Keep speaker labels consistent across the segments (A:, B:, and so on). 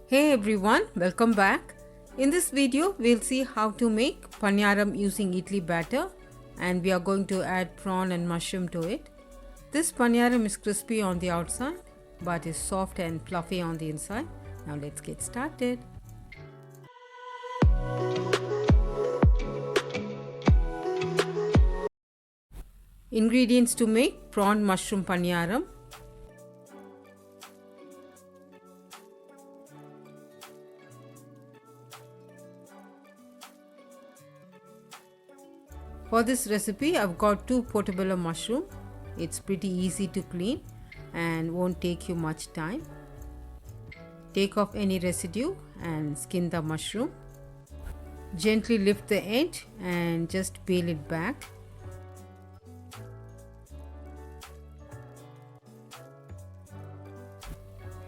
A: Hey everyone, welcome back. In this video, we'll see how to make paniyaram using idli batter, and we are going to add prawn and mushroom to it. This paniyaram is crispy on the outside but is soft and fluffy on the inside. Now let's get started. Ingredients to make prawn mushroom paniyaram. For this recipe, I've got 2 Portabella mushroom. It's pretty easy to clean and won't take you much time. Take off any residue and skin the mushroom. Gently lift the edge and just peel it back.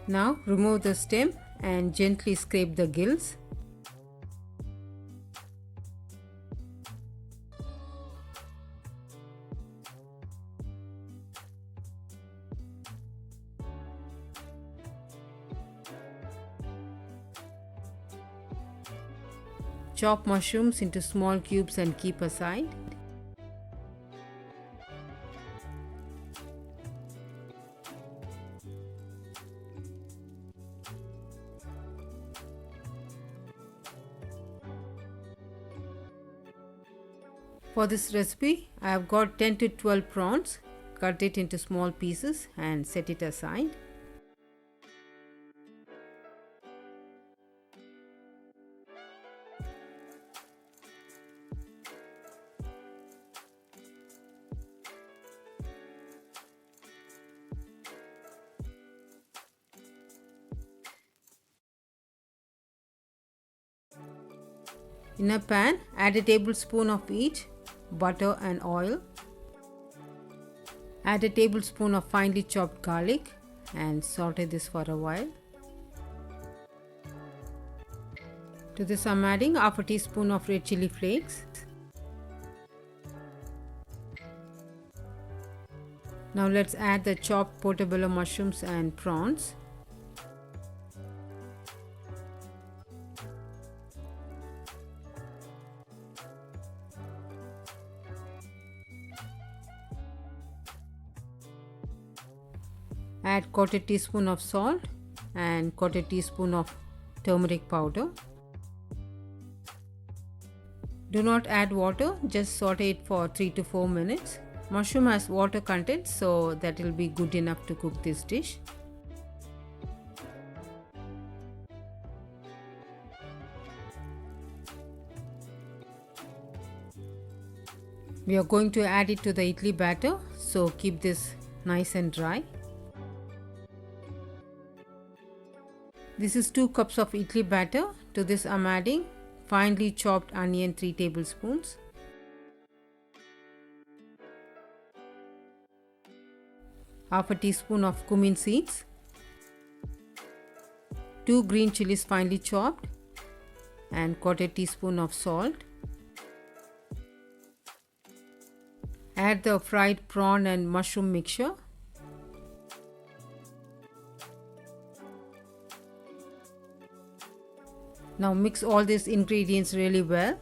A: Now remove the stem and gently scrape the gills. Chop mushrooms into small cubes and keep aside. For this recipe, I have got 10 to 12 prawns. Cut it into small pieces and set it aside. In a pan, add a tablespoon of each butter and oil. Add a tablespoon of finely chopped garlic and saute this for a while. To this I'm adding half a teaspoon of red chili flakes. Now let's add the chopped portobello mushrooms and prawns. Add quarter teaspoon of salt and quarter teaspoon of turmeric powder. Do not add water, just saute it for 3 to 4 minutes. Mushroom has water content, so that will be good enough to cook this dish. We are going to add it to the idli batter, so keep this nice and dry. This is 2 cups of idli batter. To this I am adding finely chopped onion 3 tablespoons. Half a teaspoon of cumin seeds. 2 green chilies finely chopped and quarter teaspoon of salt. Add the fried prawn and mushroom mixture. Now mix all these ingredients really well.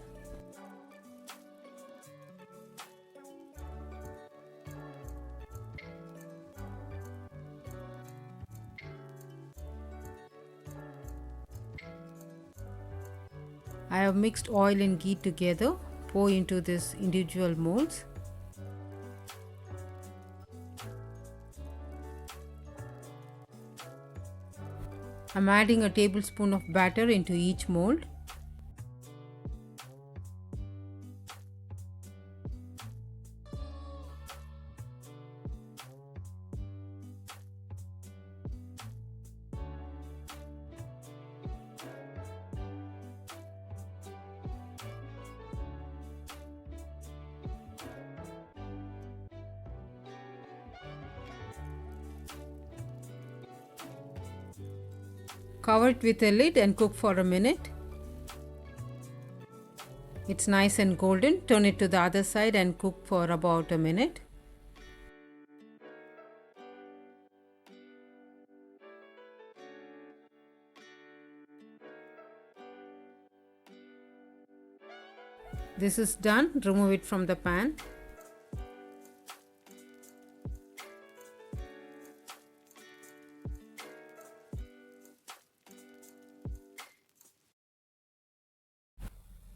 A: I have mixed oil and ghee together. Pour into these individual molds. I'm adding a tablespoon of batter into each mold. Cover it with a lid and cook for a minute. It's nice and golden. Turn it to the other side and cook for about a minute. This is done, remove it from the pan.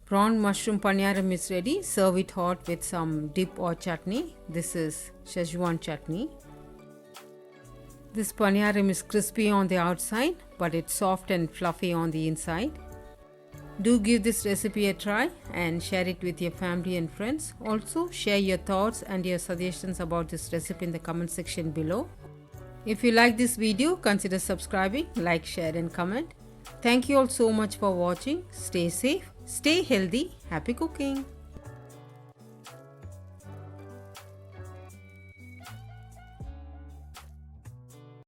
A: Prawn mushroom paniyaram is ready. Serve it hot with some dip or chutney. This is Szechuan chutney. This paniyaram is crispy on the outside, but it's soft and fluffy on the inside. Do give this recipe a try and share it with your family and friends. Also, share your thoughts and your suggestions about this recipe in the comment section below. If you like this video, consider subscribing, like, share and comment. Thank you all so much for watching. Stay safe, stay healthy, happy cooking.